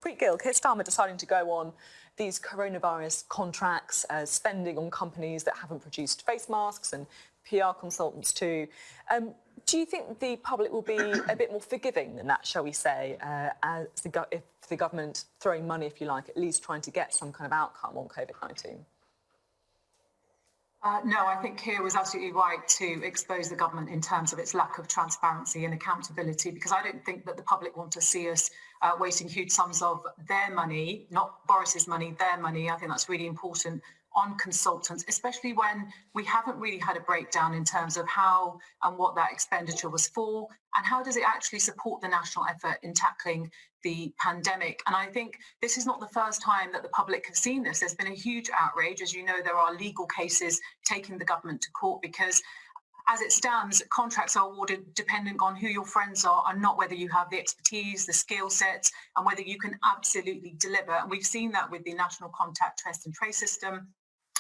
Preet Gill, Keir Starmer deciding to go on these coronavirus contracts, spending on companies that haven't produced face masks and PR consultants too. Do you think the public will be a bit more forgiving than that, shall we say, if the government throwing money, if you like, at least trying to get some kind of outcome on COVID-19? No, I think Keir was absolutely right to expose the government in terms of its lack of transparency and accountability, because I don't think that the public want to see us wasting huge sums of their money, not Boris's money, their money. I think that's really important on consultants, especially when we haven't really had a breakdown in terms of how and what that expenditure was for, and how does it actually support the national effort in tackling the pandemic. And I think this is not the first time that the public have seen this. There's been a huge outrage. As you know, there are legal cases taking the government to court because, as it stands, contracts are awarded depending on who your friends are and not whether you have the expertise, the skill sets, and whether you can absolutely deliver. And we've seen that with the National Contact Test and Trace system.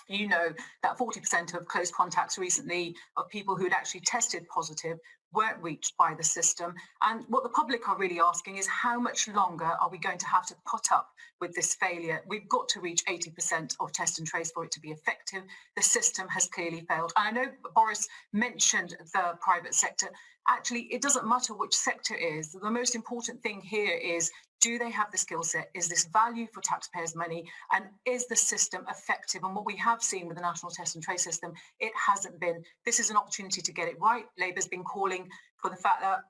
You know that 40% of close contacts recently of people who had actually tested positive weren't reached by the system. And what the public are really asking is, how much longer are we going to have to put up with this failure? We've got to reach 80% of test and trace for it to be effective. The system has clearly failed. And I know Boris mentioned the private sector. Actually, it doesn't matter which sector it is. The most important thing here is, do they have the skill set? Is this value for taxpayers' money? And is the system effective? And what we have seen with the National Test and Trace system, it hasn't been. This is an opportunity to get it right. Labour's been calling for the fact that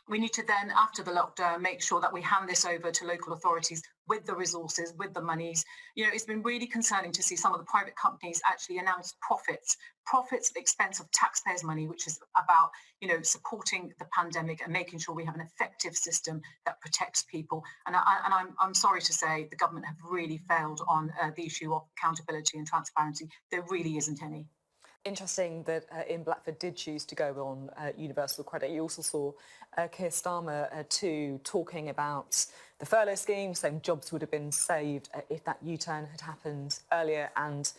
we need to then, after the lockdown, make sure that we hand this over to local authorities with the resources, with the monies. You know, it's been really concerning to see some of the private companies actually announce profits at the expense of taxpayers' money, which is about, you know, supporting the pandemic and making sure we have an effective system that protects people. And I'm sorry to say the government have really failed on the issue of accountability and transparency. There really isn't any. Interesting that Ian Blackford did choose to go on universal credit. You also saw Keir Starmer too talking about the furlough scheme, saying jobs would have been saved if that U-turn had happened earlier, and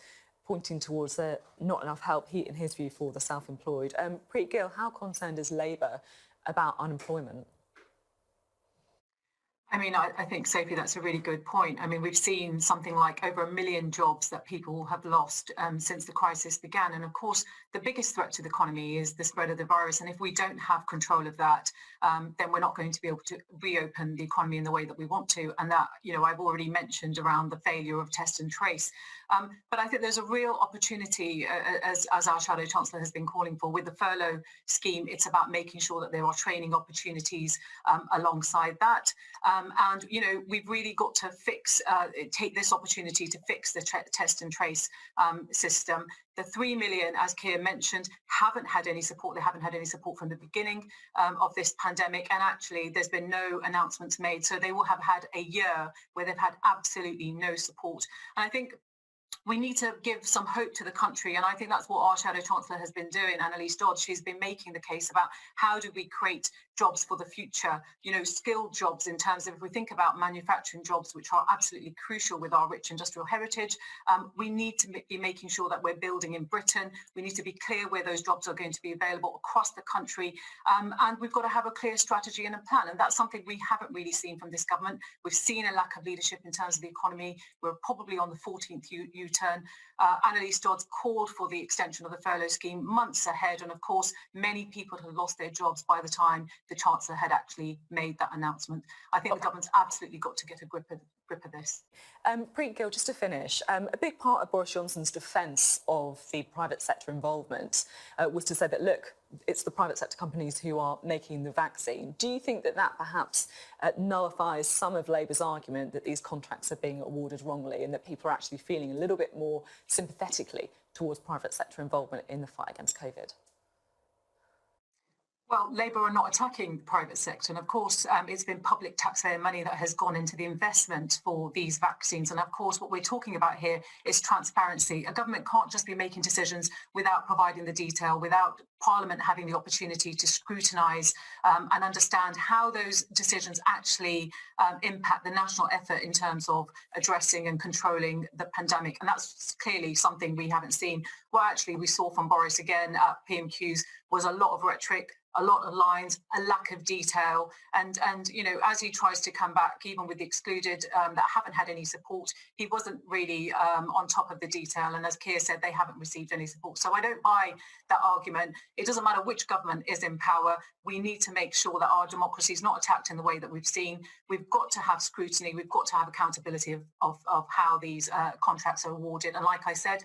pointing towards not enough help, in his view, for the self-employed. Preet Gill, how concerned is Labour about unemployment? I mean, I think, Sophie, that's a really good point. I mean, we've seen something like over 1 million jobs that people have lost since the crisis began. And of course, the biggest threat to the economy is the spread of the virus. And if we don't have control of that, then we're not going to be able to reopen the economy in the way that we want to. And that, you know, I've already mentioned around the failure of test and trace. But I think there's a real opportunity, as our Shadow Chancellor has been calling for, with the furlough scheme. It's about making sure that there are training opportunities alongside that. And, you know, we've really got to take this opportunity to fix the test and trace system. The 3 million, as Keir mentioned, haven't had any support. They haven't had any support from the beginning of this pandemic. And actually, there's been no announcements made. So they will have had a year where they've had absolutely no support. And I think we need to give some hope to the country. And I think that's what our Shadow Chancellor has been doing, Annalise Dodds. She's been making the case about how do we create jobs for the future, you know, skilled jobs in terms of, if we think about manufacturing jobs, which are absolutely crucial with our rich industrial heritage, we need to be making sure that we're building in Britain. We need to be clear where those jobs are going to be available across the country. And we've got to have a clear strategy and a plan. And that's something we haven't really seen from this government. We've seen a lack of leadership in terms of the economy. We're probably on the 14th U-turn. Annalise Dodds called for the extension of the furlough scheme months ahead. And of course, many people had lost their jobs by the time the Chancellor had actually made that announcement. I think the government's absolutely got to get a grip of this. Preet Gill, just to finish, a big part of Boris Johnson's defence of the private sector involvement was to say that, look, it's the private sector companies who are making the vaccine. Do you think that that perhaps nullifies some of Labour's argument that these contracts are being awarded wrongly, and that people are actually feeling a little bit more sympathetically towards private sector involvement in the fight against COVID? Well, Labour are not attacking the private sector. And of course, it's been public taxpayer money that has gone into the investment for these vaccines. And of course, what we're talking about here is transparency. A government can't just be making decisions without providing the detail, without Parliament having the opportunity to scrutinise and understand how those decisions actually impact the national effort in terms of addressing and controlling the pandemic. And that's clearly something we haven't seen. What actually we saw from Boris again at PMQs was a lot of rhetoric, a lot of lines, a lack of detail, and as he tries to come back, even with the excluded that haven't had any support, he wasn't really on top of the detail. And as Keir said, they haven't received any support. So I don't buy that argument. It doesn't matter which government is in power. We need to make sure that our democracy is not attacked in the way that we've seen. We've got to have scrutiny. We've got to have accountability of how these contracts are awarded. And like I said,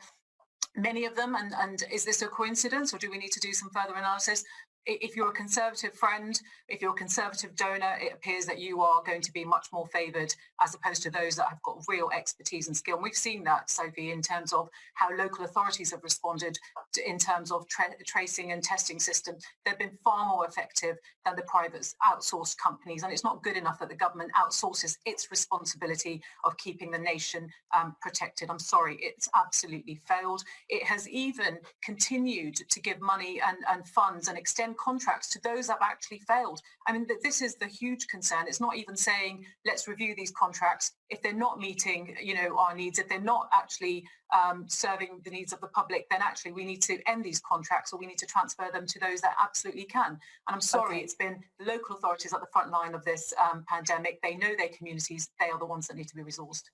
many of them, and is this a coincidence, or do we need to do some further analysis? If you're a Conservative friend, if you're a Conservative donor, it appears that you are going to be much more favoured as opposed to those that have got real expertise and skill. And we've seen that, Sophie, in terms of how local authorities have responded in terms of tracing and testing systems. They've been far more effective than the private outsourced companies. And it's not good enough that the government outsources its responsibility of keeping the nation protected. I'm sorry, it's absolutely failed. It has even continued to give money and funds and extend contracts to those that have actually failed. I mean, this is the huge concern. It's not even saying, let's review these contracts. If they're not meeting, our needs, if they're not actually serving the needs of the public, then actually we need to end these contracts, or we need to transfer them to those that absolutely can. And I'm sorry, It's been the local authorities at the front line of this pandemic. They know their communities. They are the ones that need to be resourced.